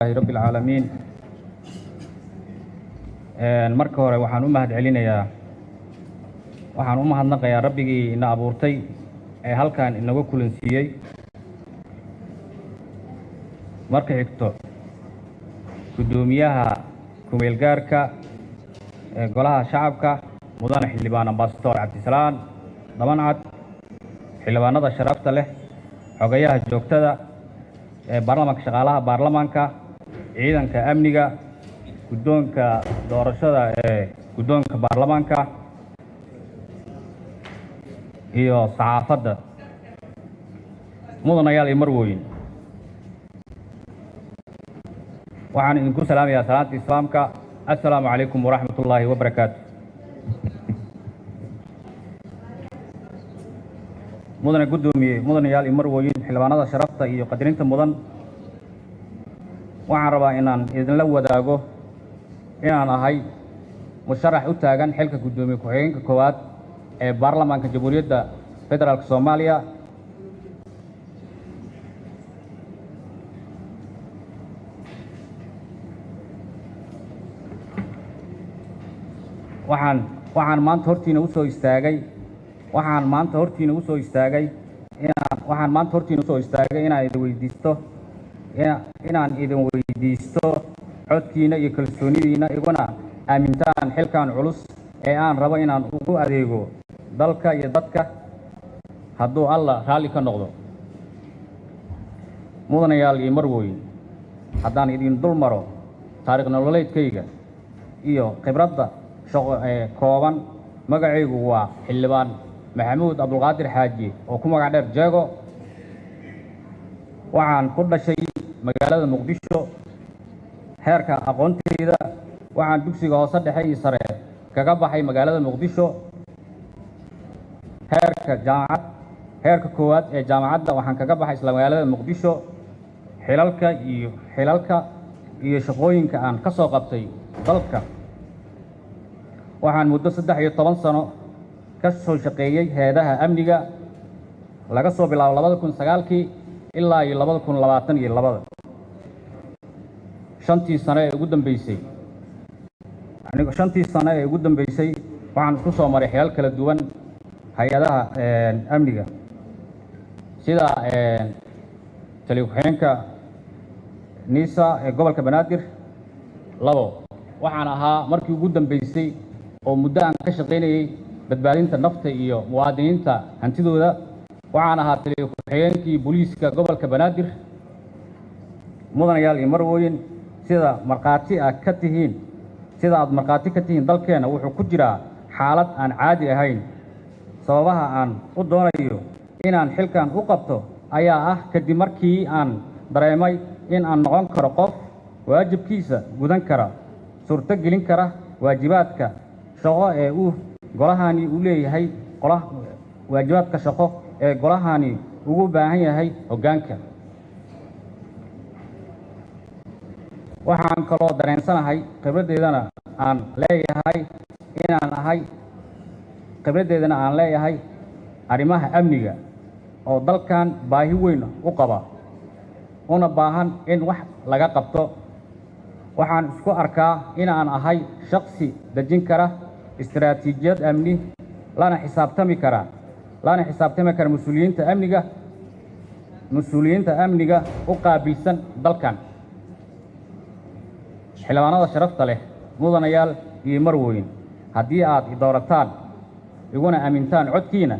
رب العالمين marka hore waxaan u mahadcelinayaa waxaan u mahadnaqayaa rabbigii ina abuurtay ee halkan inagu kulansiiyay marka xigto gudoomiyaha kumeel gaarka ee golaha shacabka mudane xildhibaan ambassador Cabdisalaan Damancad xildhibaanada sharafta leh xogayaha joogtada ee baarlamaanka shaqaalaha baarlamaanka ciidanka amniga guddoonka doorashada ee guddoonka baarlamaanka iyo saxaafadda mudanayaal iyo marwooyin waxaan idinku salaamayaa salaanta islaamka assalaamu calaykum waraxmatullaahi wabarakaatu mudane guddoomiye mudanayaal iyo marwooyin xildhibaanada sharafta iyo qadarinta mudan waxaan rabaa inaan idinla wadaago inaan ahay musharax u taagan xilka guddoomiye ku-xigeenka koowaad ee baarlamaanka jamhuuriyadda federaalka Soomaaliya waxaan maanta hortiina u soo istaagay inaan idin weydiisto codkiina iyo kalsoonidiina iguna aamintaan xilkan culus ee aan rabo inaan ugu adeego dalka iyo dadka hadduu alla raalli ka noqdo mudanayaal iyo marwooyin haddaan idin dul maro taariikh nololeedkayga iyo khibradda shaqo ee kooban magacaygu waa xildhibaan maxamuud abdulqaadir xaaji oo ku magac dheer jeego waxaan ku dhashay magaalada muqdisho heerka aqoontayda waxaan dugsiga hoose dhexe iyo sare kaga baxay magaalada muqdisho heerka koowaad ee jaamacadda waxaan kaga baxay isla magaalada muqdisho xilalka iyo shaqooyinka aan ka soo qabtay dalka waxaan muddo 13 sano ka soo shaqeeyay hay'adaha amniga laga soo bilaabo 2009 ilaa 2022 shantii sano ee ugu dambeysay waxaan ku soo maray xilal kala duwan hay'adaha amniga sida taliye ku-xigeenka NISA ee gobolka Banaadir waxaan ahaa markii ugu dambeysay oo muddo aan ka shaqeynayay badbaadinta nafta iyo muwaadiniinta hantidooda waxaan ahaa taliye ku-xigeenkii booliiska gobolka Banaadir mudanayaal iyo marwooyin sida aad markhaati ka tihiin dalkeena wuxuu ku jiraa xaalad aan caadi ahayn sababaha aan u doonayo inaan xilkan u qabto ayaa ah kadib markii aan dareemay in aan noqon karo qof waajibkiisa gudan kara suurto gelin kara waajibaadka shaqo ee golahani u leeyahay waajibaadka shaqo ee golahani ugu baahan yahay hoggaanka waxaan kaloo dareensanahay khibraddeedana aan leeyahay arrimaha amniga oo dalkan baahi weyn u qaba una baahan in wax laga qabto waxaan isku arkaa inaan ahay shakhsi dejin kara istiraatiijiyad amni lana xisaabtami kara mas-uuliyiinta amniga u qaabilsan dalkan xildhibaanada sharafta leh mudanayaal iyo marwooyin haddii aad i doorataan iguna aamintaan codkiina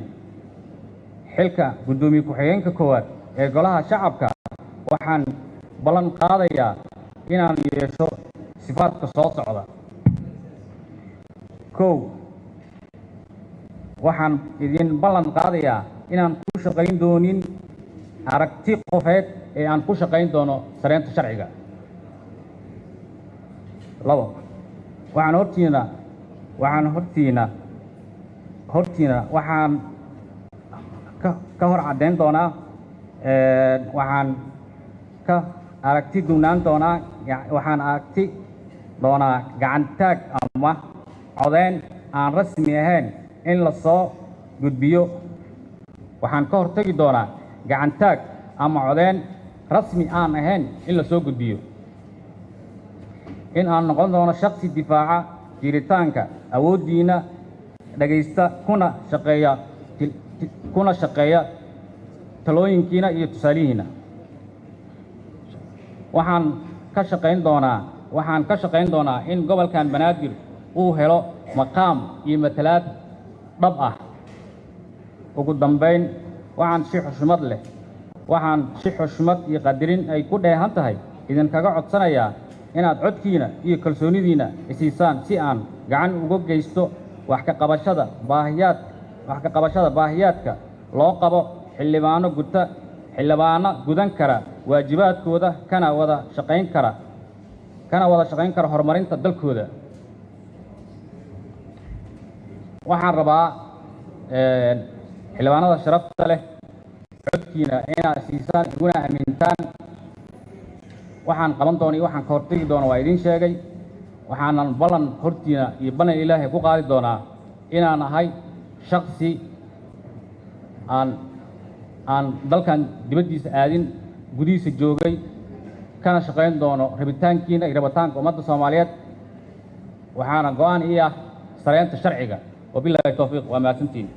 xilka guddoomiye ku-xigeenka koowaad ee golaha shacabka waxaan ballan qaadayaa inaan yeesho sifaadka soo socda waxaan idin ballan qaadayaa inaan ku shaqayn doonin aragti qofeed ee aan ku shaqayn doono sareynta sharciga waxaan ka hor caddayn doonaa waxaan aragti doonaa gacantaag ama codeyn aan rasmi ahayn in la soo gudbiyo waxaan ka hortagi doonaa gacantaag ama codeyn rasmi aan ahayn in la soo gudbiyo in aan noqon doono shakhsi difaaca jiritaanka awooddiina dhagaysta kuna shaqeeya talooyinkiina iyo tusaalihiina. waxaan ka shaqayn doonaa in gobolkan Banaadir uu helo maqaam iyo matalaad dhab ah. ugu dambayn, waxaan si xushmad iyo qadarin ay ku dheehan tahay idinkaga codsanayaa inaad codkiina iyo kalsoonidiina isiisaan si aan gacan uga geysto wax ka qabashada baahiyaadka loo qabo xildhibaano gudan kara waajibaadkooda kana wada shaqayn kara horumarinta dalkooda. waxaan rabaa xildhibaanada sharafta leh codkiina inaad siisaan iguna aamintaan. waxaan qaban doono iyo waxaan ka hortagi doono waa idiin sheegay. waxaanan ballan hortiina iyo ballan ilaahay ku qaadi doonaa inaan ahay shakhsi aan dalkan dibaddiisa aadin, gudihiisa joogay, kana shaqayn doono rabitaankiina iyo rabitaanka ummadda Soomaaliyeed. waxaana go'aan ii ah sareynta sharciga. wabilaahi tawfiiq. waa mahadsantihiin.